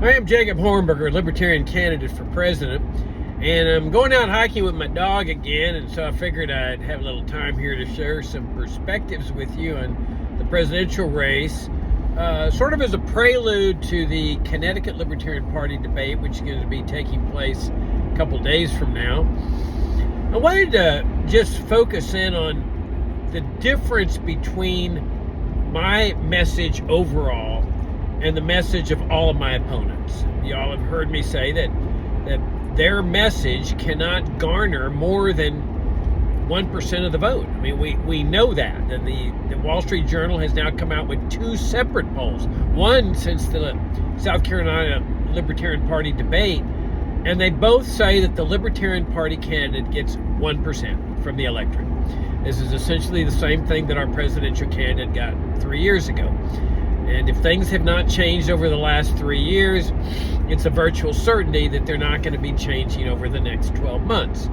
I am Jacob Hornberger, Libertarian candidate for president, and I'm going out hiking with my dog again, and so I figured I'd have a little time here to share some perspectives with you on the presidential race, sort of as a prelude to the Connecticut Libertarian Party debate, which is going to be taking place a couple days from now. I wanted to just focus in on the difference between my message overall and the message of all of my opponents. Y'all have heard me say that their message cannot garner more than 1% of the vote. I mean, we know that. And the Wall Street Journal has now come out with two separate polls, one since the South Carolina Libertarian Party debate, and they both say that the Libertarian Party candidate gets 1% from the electorate. This is essentially the same thing that our presidential candidate got 3 years ago. And if things have not changed over the last 3 years, it's a virtual certainty that they're not going to be changing over the next 12 months.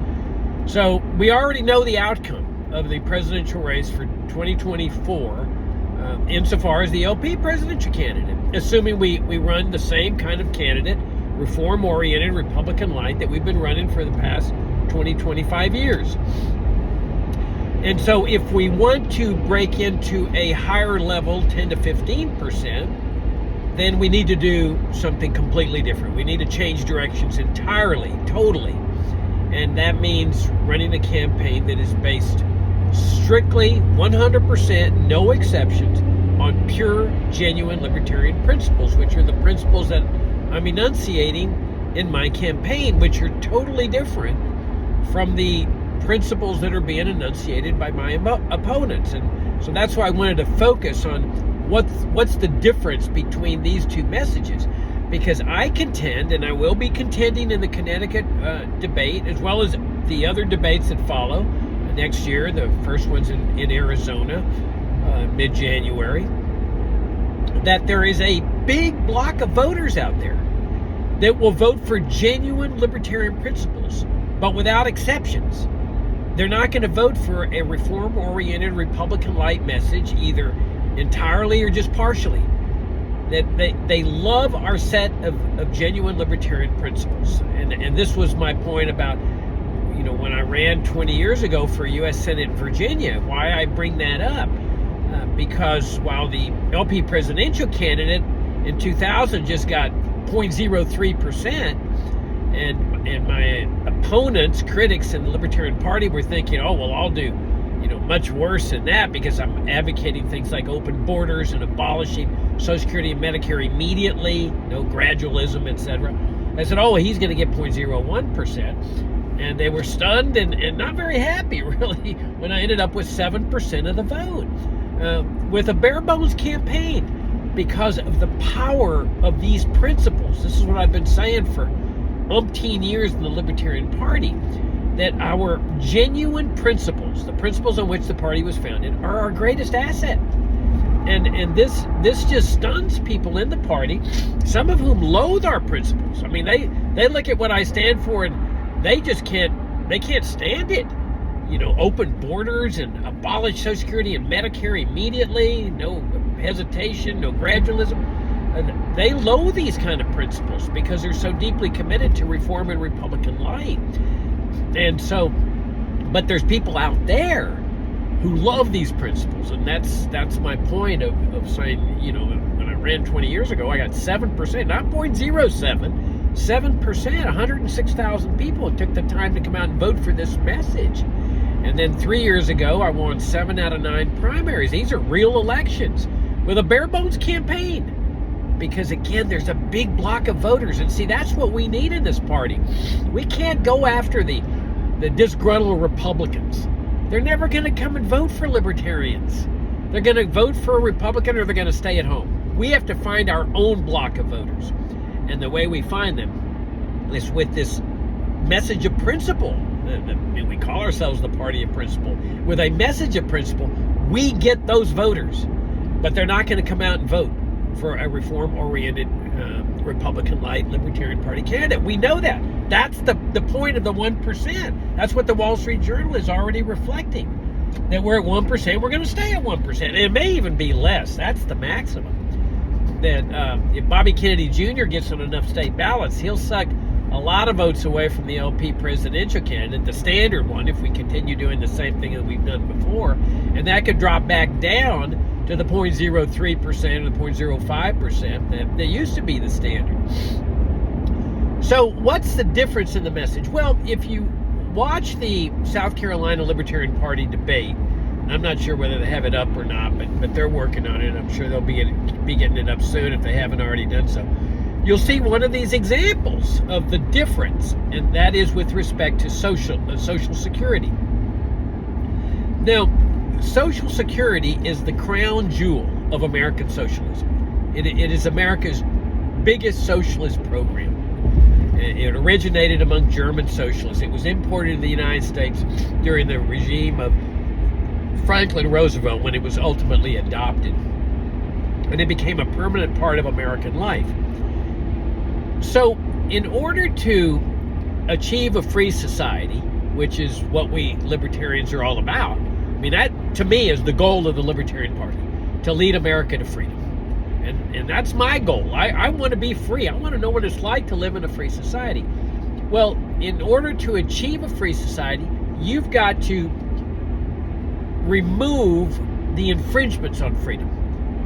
So we already know the outcome of the presidential race for 2024 insofar as the LP presidential candidate, assuming we run the same kind of candidate, reform-oriented, Republican-like, that we've been running for the past 20, 25 years. And so if we want to break into a higher level, 10 to 15%, then we need to do something completely different. We need to change directions entirely, totally. And that means running a campaign that is based strictly 100%, no exceptions, on pure, genuine libertarian principles, which are the principles that I'm enunciating in my campaign, which are totally different from the principles that are being enunciated by my opponents. And so that's why I wanted to focus on what's the difference between these two messages, because I contend, and I will be contending in the Connecticut debate, as well as the other debates that follow next year. The first one's in Arizona, mid-January, that there is a big block of voters out there that will vote for genuine libertarian principles, but without exceptions. They're not going to vote for a reform-oriented Republican-like message, either entirely or just partially. That they love our set of genuine libertarian principles. And this was my point about, when I ran 20 years ago for U.S. Senate in Virginia, why I bring that up. Because while the LP presidential candidate in 2000 just got 0.03%, and my opponents, critics in the Libertarian Party were thinking, oh, well, I'll do, much worse than that because I'm advocating things like open borders and abolishing Social Security and Medicare immediately, no gradualism, etc. I said, oh, well, he's going to get 0.01%. And they were stunned and not very happy, really, when I ended up with 7% of the vote with a bare bones campaign because of the power of these principles. This is what I've been saying for umpteen years in the Libertarian Party, that our genuine principles, the principles on which the party was founded, are our greatest asset. And this just stuns people in the party, some of whom loathe our principles. I mean, they look at what I stand for and they can't stand it. Open borders and abolish Social Security and Medicare immediately, no hesitation, no gradualism. They loathe these kind of principles because they're so deeply committed to reform and Republican light. And so, but there's people out there who love these principles, and that's my point of saying, when I ran 20 years ago, I got 7%, not 0.07, 7%, 106,000 people took the time to come out and vote for this message. And then 3 years ago, I won 7 out of 9 primaries. These are real elections with a bare bones campaign. Because again, there's a big block of voters. And see, that's what we need in this party. We can't go after the disgruntled Republicans. They're never going to come and vote for libertarians. They're going to vote for a Republican or they're going to stay at home. We have to find our own block of voters. And the way we find them is with this message of principle. We call ourselves the party of principle. With a message of principle, we get those voters. But they're not going to come out and vote for a reform-oriented Republican-like Libertarian Party candidate. We know that. That's the point of the 1%. That's what the Wall Street Journal is already reflecting. That we're at 1%, we're going to stay at 1%. And it may even be less. That's the maximum. if Bobby Kennedy Jr. gets on enough state ballots, he'll suck a lot of votes away from the LP presidential candidate, the standard one, if we continue doing the same thing that we've done before. And that could drop back down to the 0.03% or the 0.05% that used to be the standard. So what's the difference in the message? Well, if you watch the South Carolina Libertarian Party debate, I'm not sure whether they have it up or not, but they're working on it. I'm sure they'll be getting it up soon if they haven't already done so. You'll see one of these examples of the difference, and that is with respect to Social Security. Now, Social Security is the crown jewel of American socialism. It is America's biggest socialist program. It originated among German socialists. It was imported to the United States during the regime of Franklin Roosevelt when it was ultimately adopted. And it became a permanent part of American life. So, in order to achieve a free society, which is what we libertarians are all about, I mean, that to me is the goal of the Libertarian Party, to lead America to freedom. And that's my goal. I want to be free. I want to know what it's like to live in a free society. Well, in order to achieve a free society, you've got to remove the infringements on freedom.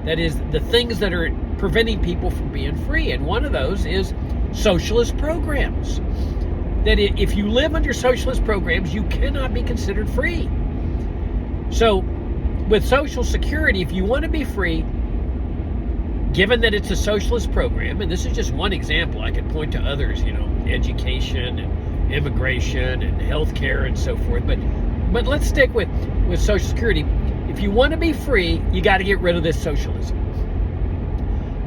That is, the things that are preventing people from being free. And one of those is socialist programs. That if you live under socialist programs, you cannot be considered free. So with Social Security, if you want to be free, given that it's a socialist program, and this is just one example, I could point to others, education and immigration and healthcare and so forth, but let's stick with Social Security. If you want to be free, you got to get rid of this socialism.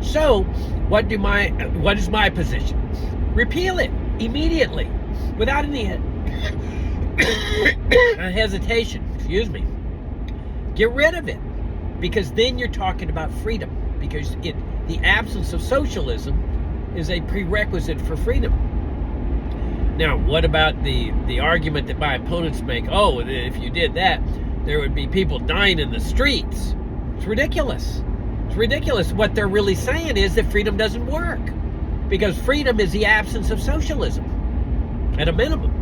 So, what is my position? Repeal it immediately, without any hesitation. Excuse me. Get rid of it, because then you're talking about freedom. Because the absence of socialism is a prerequisite for freedom. Now, what about the argument that my opponents make? Oh, if you did that, there would be people dying in the streets. It's ridiculous. It's ridiculous. What they're really saying is that freedom doesn't work, because freedom is the absence of socialism at a minimum.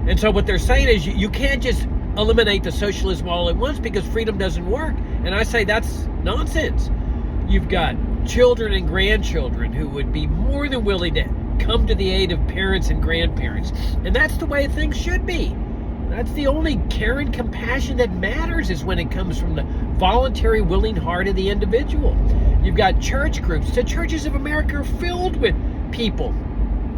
And so what they're saying is you can't just eliminate the socialism all at once because freedom doesn't work. And I say that's nonsense. You've got children and grandchildren who would be more than willing to come to the aid of parents and grandparents. And that's the way things should be. That's the only care and compassion that matters, is when it comes from the voluntary, willing heart of the individual. You've got church groups. The churches of America are filled with people.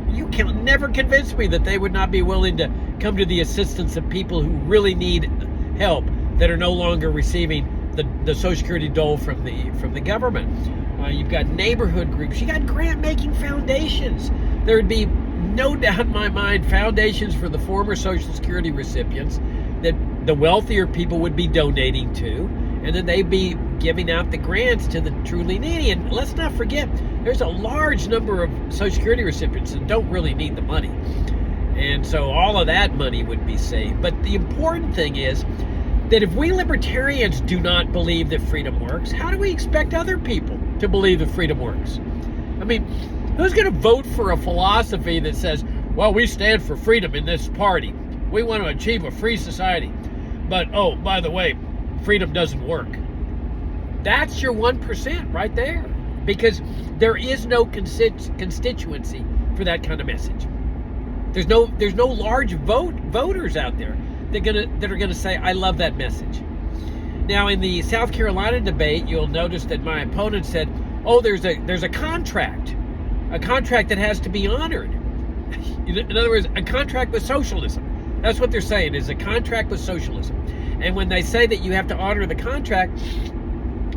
You can never convince me that they would not be willing to come to the assistance of people who really need help, that are no longer receiving the Social Security dole from the government. You've got neighborhood groups. You got grant-making foundations. There would be no doubt in my mind foundations for the former Social Security recipients that the wealthier people would be donating to, and then they'd be giving out the grants to the truly needy. And let's not forget, there's a large number of Social Security recipients that don't really need the money. And so all of that money would be saved. But the important thing is that if we libertarians do not believe that freedom works, how do we expect other people to believe that freedom works? I mean, who's going to vote for a philosophy that says, well, we stand for freedom in this party. We want to achieve a free society. But, oh, by the way, freedom doesn't work. That's your 1% right there. Because there is no constituency for that kind of message. There's no large voters out there that are gonna say, I love that message. Now, in the South Carolina debate, you'll notice that my opponent said, oh, there's a contract that has to be honored. In other words, a contract with socialism. That's what they're saying, is a contract with socialism. And when they say that you have to honor the contract,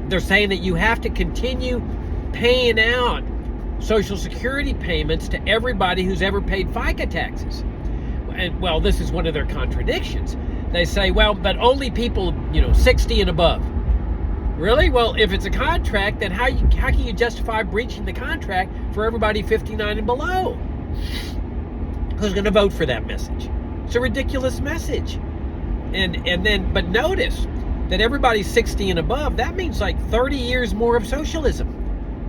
they're saying that you have to continue paying out Social Security payments to everybody who's ever paid FICA taxes. And, well, this is one of their contradictions. They say, well, but only people, 60 and above. Really? Well, if it's a contract, then how can you justify breaching the contract for everybody 59 and below? Who's going to vote for that message? It's a ridiculous message. But notice that everybody's 60 and above. That means like 30 years more of socialism.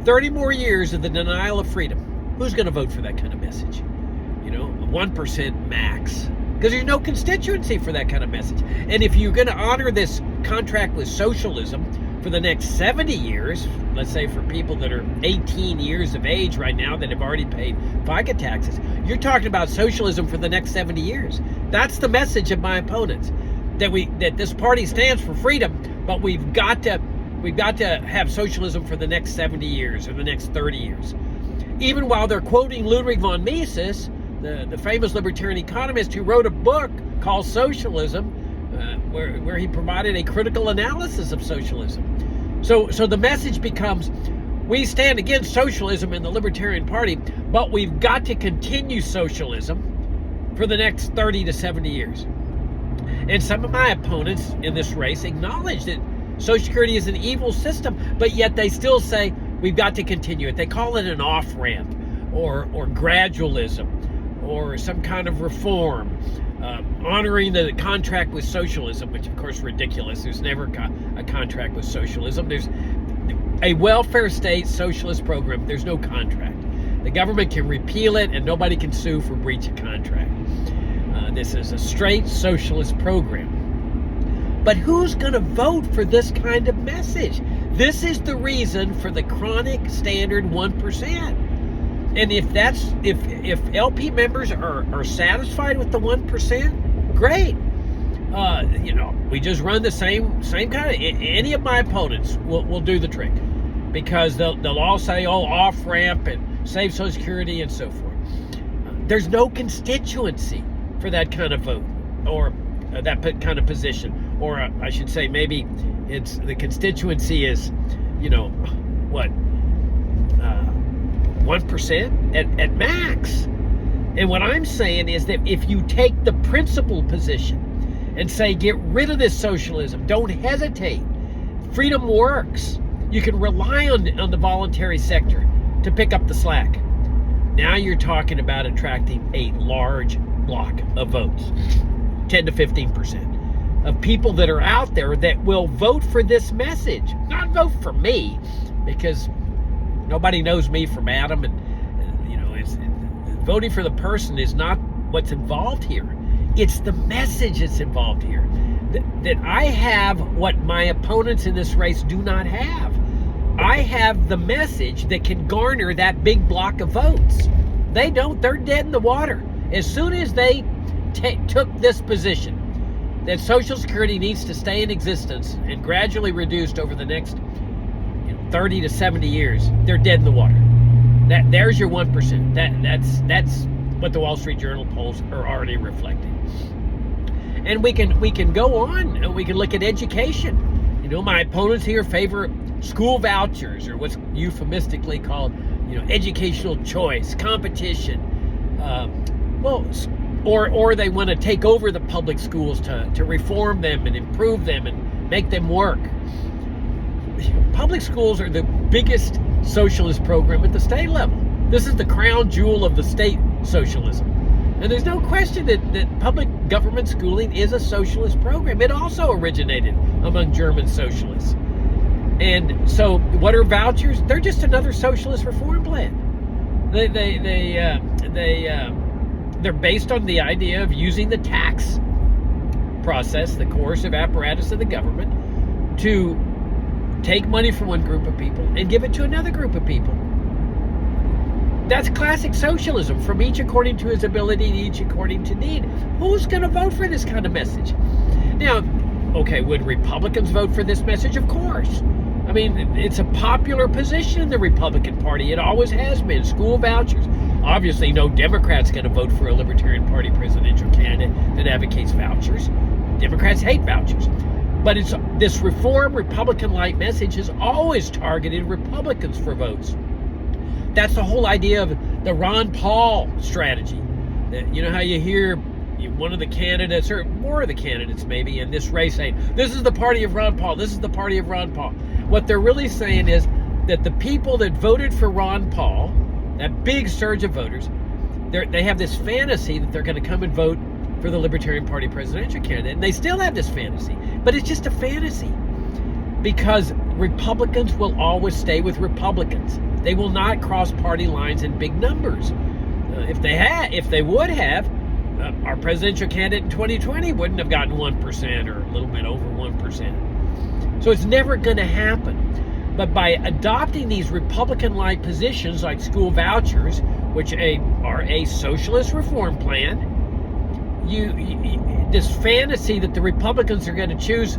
30 more years of the denial of freedom. Who's going to vote for that kind of message? 1% max. Because there's no constituency for that kind of message. And if you're going to honor this contract with socialism for the next 70 years, let's say for people that are 18 years of age right now that have already paid FICA taxes, you're talking about socialism for the next 70 years. That's the message of my opponents, that this party stands for freedom, but we've got to have socialism for the next 70 years or the next 30 years. Even while they're quoting Ludwig von Mises, the famous libertarian economist who wrote a book called Socialism, where he provided a critical analysis of socialism. So the message becomes, we stand against socialism in the Libertarian Party, but we've got to continue socialism for the next 30 to 70 years. And some of my opponents in this race acknowledge that Social Security is an evil system, but yet they still say we've got to continue it. They call it an off-ramp or gradualism or some kind of reform, honoring the contract with socialism, which of course is ridiculous. There's never a contract with socialism. There's a welfare state socialist program. There's no contract. The government can repeal it and nobody can sue for breach of contract. This is a straight socialist program. But who's going to vote for this kind of message? This is the reason for the chronic standard 1%. And if LP members are satisfied with the 1%, great. We just run the same kind of. Any of my opponents will do the trick, because they'll all say, oh, off ramp and save Social Security and so forth. There's no constituency for that kind of vote or that kind of position. Or I should say, maybe it's the constituency is, 1% at max. And what I'm saying is that if you take the principled position and say, get rid of this socialism, don't hesitate. Freedom works. You can rely on the voluntary sector to pick up the slack. Now you're talking about attracting a large block of votes, 10 to 15% of people that are out there that will vote for this message, not vote for me, because nobody knows me from Adam, and voting for the person is not what's involved here. It's the message that's involved here. That I have what my opponents in this race do not have. I have the message that can garner that big block of votes. They don't. They're dead in the water. As soon as they took this position that Social Security needs to stay in existence and gradually reduced over the next 30 to 70 years, they're dead in the water. There's your 1%. That's what the Wall Street Journal polls are already reflecting. And we can go on, and we can look at education. My opponents here favor school vouchers, or what's euphemistically called, educational choice, competition. Or they want to take over the public schools to reform them and improve them and make them work. Public schools are the biggest socialist program at the state level. This is the crown jewel of the state socialism. And there's no question that public government schooling is a socialist program. It also originated among German socialists. And so what are vouchers? They're just another socialist reform plan. They're based on the idea of using the tax process, the coercive apparatus of the government, to take money from one group of people and give it to another group of people. That's classic socialism, from each according to his ability, each according to need. Who's going to vote for this kind of message? Now, okay, would Republicans vote for this message? Of course. I mean, it's a popular position in the Republican Party. It always has been. School vouchers. Obviously, no Democrat's going to vote for a Libertarian Party presidential candidate that advocates vouchers. Democrats hate vouchers. But it's this reform Republican-like message has always targeted Republicans for votes. That's the whole idea of the Ron Paul strategy. How you hear one of the candidates, or more of the candidates maybe, in this race saying, this is the party of Ron Paul, this is the party of Ron Paul. What they're really saying is that the people that voted for Ron Paul, that big surge of voters, they have this fantasy that they're going to come and vote for the Libertarian Party presidential candidate. And they still have this fantasy, but it's just a fantasy, because Republicans will always stay with Republicans. They will not cross party lines in big numbers. If they would have, our presidential candidate in 2020 wouldn't have gotten 1% or a little bit over 1%. So it's never going to happen. But by adopting these Republican-like positions like school vouchers, which are a socialist reform plan, this fantasy that the Republicans are going to choose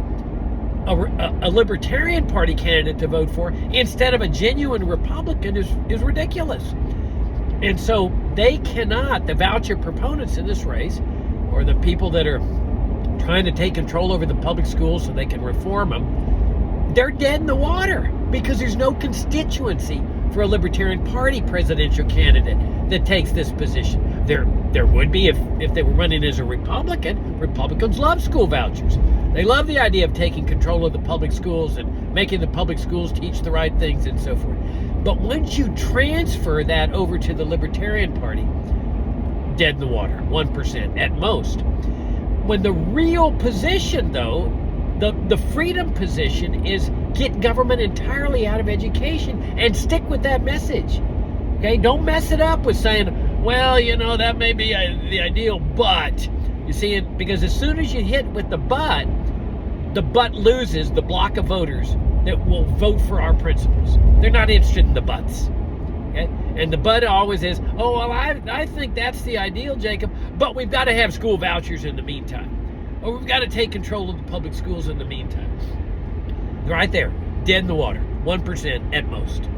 a Libertarian Party candidate to vote for instead of a genuine Republican is ridiculous. And so they cannot, the voucher proponents in this race, or the people that are trying to take control over the public schools so they can reform them, they're dead in the water because there's no constituency for a Libertarian Party presidential candidate that takes this position. There would be if they were running as a Republican. Republicans love school vouchers. They love the idea of taking control of the public schools and making the public schools teach the right things and so forth. But once you transfer that over to the Libertarian Party, dead in the water, 1% at most. When the real position, though, the freedom position is get government entirely out of education and stick with that message. Okay, don't mess it up with saying, well, that may be the ideal, but you see, because as soon as you hit with the but loses the block of voters that will vote for our principles. They're not interested in the buts. Okay? And the but always is, oh, well, I think that's the ideal, Jacob, but we've got to have school vouchers in the meantime. Or we've got to take control of the public schools in the meantime. Right there, dead in the water, 1% at most.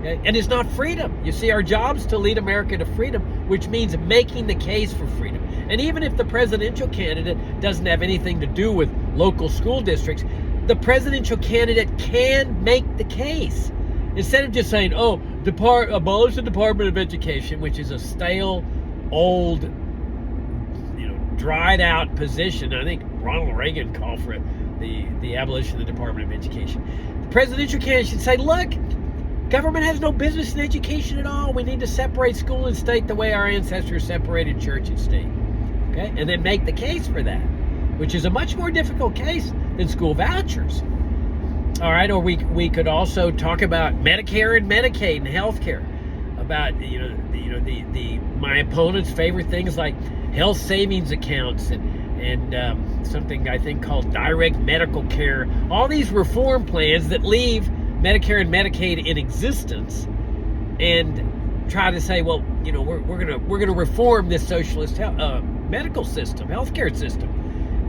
Okay? And it's not freedom. You see, our job is to lead America to freedom, which means making the case for freedom. And even if the presidential candidate doesn't have anything to do with local school districts, the presidential candidate can make the case. Instead of just saying, oh, abolish the Department of Education, which is a stale, old, dried out position. I think Ronald Reagan called for it, the abolition of the Department of Education. The presidential candidate should say, look, government has no business in education at all. We need to separate school and state the way our ancestors separated church and state. Okay? And then make the case for that, which is a much more difficult case than school vouchers. All right, or we could also talk about Medicare and Medicaid and health care. About my opponent's favorite things like health savings accounts and something I think called direct medical care. All these reform plans that leave Medicare and Medicaid in existence, and try to say, well, we're gonna reform this socialist medical system, healthcare system,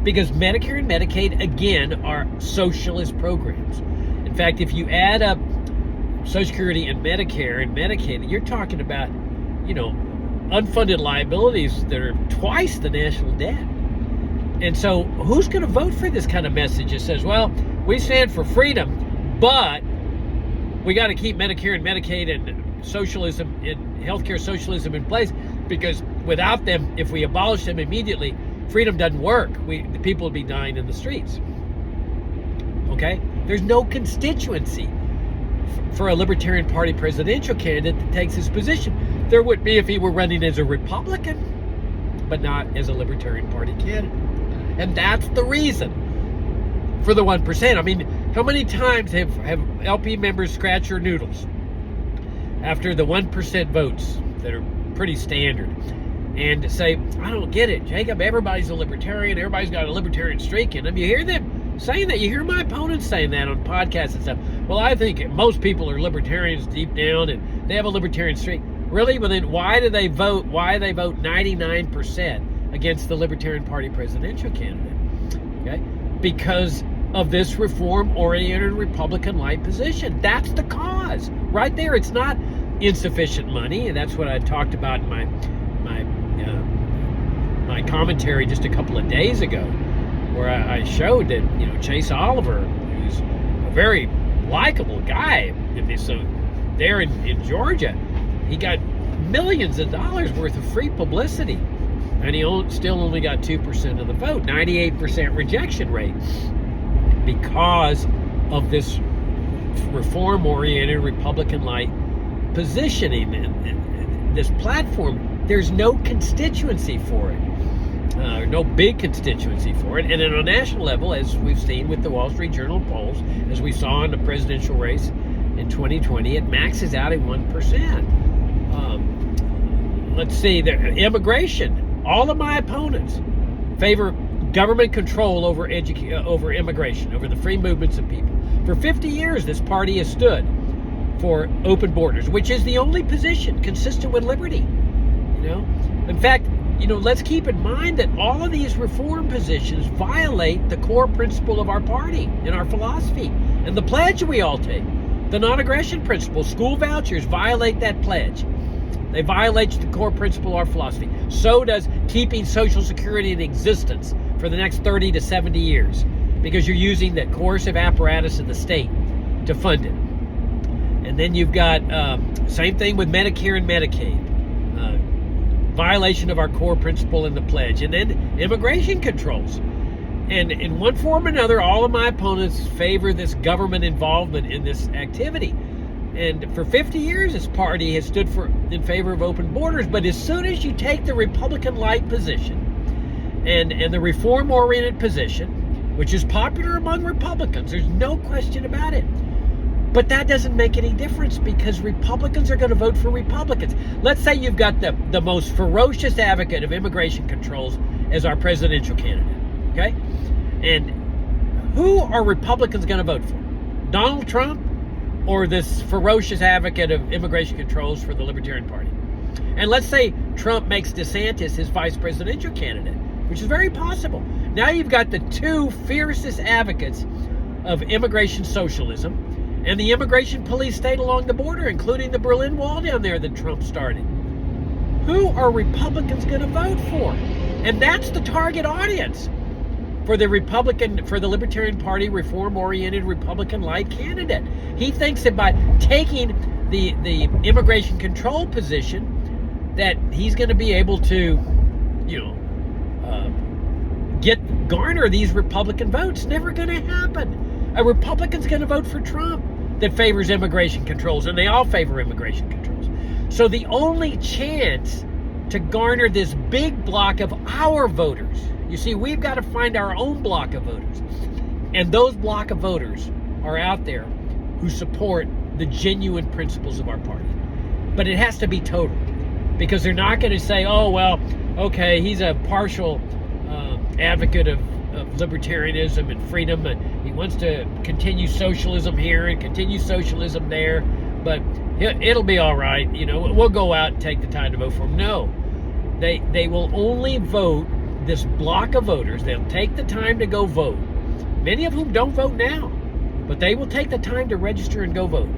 because Medicare and Medicaid again are socialist programs. In fact, if you add up Social Security and Medicare and Medicaid, you're talking about, unfunded liabilities that are twice the national debt. And so who's going to vote for this kind of message that says, well, we stand for freedom, but we got to keep Medicare and Medicaid and socialism and healthcare socialism in place, because without them, if we abolish them immediately, freedom doesn't work. The people would be dying in the streets. Okay? There's no constituency for a Libertarian Party presidential candidate that takes his position. There would be if he were running as a Republican, but not as a Libertarian Party candidate. And that's the reason for the 1%. I mean, how many times have LP members scratch your noodles after the 1% votes that are pretty standard and say, I don't get it, Jacob, everybody's a Libertarian, everybody's got a Libertarian streak in them. You hear them saying that. You hear my opponents saying that on podcasts and stuff. Well, I think most people are Libertarians deep down and they have a Libertarian streak. Really? Well, then why do they vote 99% against the Libertarian Party presidential candidate? Okay? Because of this reform-oriented Republican-like position. That's the cause. Right there. It's not insufficient money, and that's what I talked about in my commentary just a couple of days ago, where I showed that, Chase Oliver, who's a very likable guy there in Georgia, he got millions of dollars worth of free publicity, and he still only got 2% of the vote, 98% rejection rate, because of this reform-oriented Republican-like positioning and this platform. There's no constituency for it. no big constituency for it. And then on a national level, as we've seen with the Wall Street Journal polls, as we saw in the presidential race in 2020, it maxes out at 1%. Let's see, the immigration. All of my opponents favor government control over immigration, over the free movements of people. For 50 years, this party has stood for open borders, which is the only position consistent with liberty. In fact, let's keep in mind that all of these reform positions violate the core principle of our party and our philosophy and the pledge we all take. The non-aggression principle, school vouchers violate that pledge. They violate the core principle of our philosophy. So does keeping Social Security in existence for the next 30 to 70 years, because you're using that coercive apparatus of the state to fund it. And then you've got same thing with Medicare and Medicaid. Violation of our core principle in the pledge. And then immigration controls. And in one form or another, all of my opponents favor this government involvement in this activity. And for 50 years, this party has stood in favor of open borders. But as soon as you take the Republican-like position and the reform-oriented position, which is popular among Republicans, there's no question about it. But that doesn't make any difference, because Republicans are going to vote for Republicans. Let's say you've got the most ferocious advocate of immigration controls as our presidential candidate, okay? And who are Republicans going to vote for? Donald Trump or this ferocious advocate of immigration controls for the Libertarian Party? And let's say Trump makes DeSantis his vice presidential candidate, which is very possible. Now you've got the two fiercest advocates of immigration socialism and the immigration police state along the border, including the Berlin Wall down there that Trump started. Who are Republicans going to vote for? And that's the target audience for the Libertarian Party reform-oriented Republican-like candidate. He thinks that by taking the immigration control position, that he's going to be able to, garner these Republican votes. Never going to happen. A Republican's going to vote for Trump that favors immigration controls, and they all favor immigration controls. So the only chance to garner this big block of our voters, you see, we've got to find our own block of voters. And those block of voters are out there who support the genuine principles of our party. But it has to be total, because they're not going to say, oh, well, okay, he's a partial advocate of libertarianism and freedom, and he wants to continue socialism here and continue socialism there, but it'll be all right. We'll go out and take the time to vote for him. No, they will only vote this block of voters. They'll take the time to go vote, many of whom don't vote now, but they will take the time to register and go vote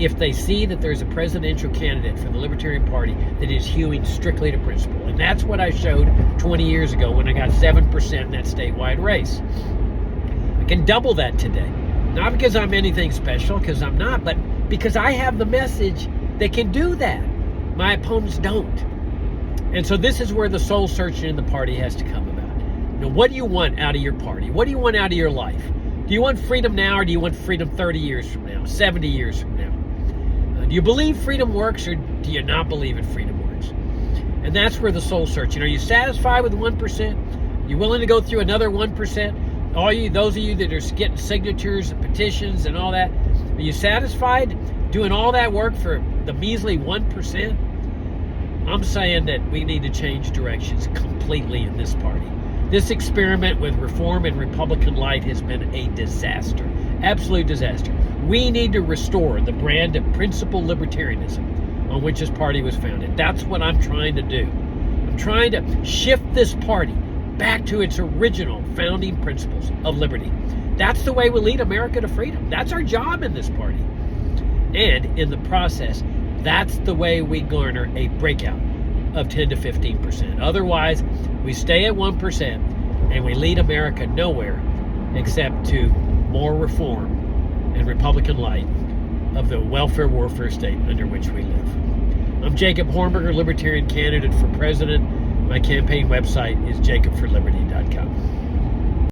if they see that there's a presidential candidate for the Libertarian Party that is hewing strictly to principle. And that's what I showed 20 years ago when I got 7% in that statewide race. I can double that today. Not because I'm anything special, because I'm not, but because I have the message that can do that. My opponents don't. And so this is where the soul searching in the party has to come about. What do you want out of your party? What do you want out of your life? Do you want freedom now, or do you want freedom 30 years from now, 70 years from now? Do you believe freedom works, or do you not believe in freedom works? And that's where the soul searching. Are you satisfied with 1%? Are you willing to go through another 1%? Those of you that are getting signatures and petitions and all that, are you satisfied doing all that work for the measly 1%? I'm saying that we need to change directions completely in this party. This experiment with reform and Republican light has been a disaster, absolute disaster. We need to restore the brand of principled libertarianism on which this party was founded. That's what I'm trying to do. I'm trying to shift this party back to its original founding principles of liberty. That's the way we lead America to freedom. That's our job in this party. And in the process, that's the way we garner a breakout of 10 to 15%. Otherwise, we stay at 1% and we lead America nowhere except to more reform and Republican light of the welfare warfare state under which we live. I'm Jacob Hornberger, Libertarian candidate for president. My campaign website is jacobforliberty.com.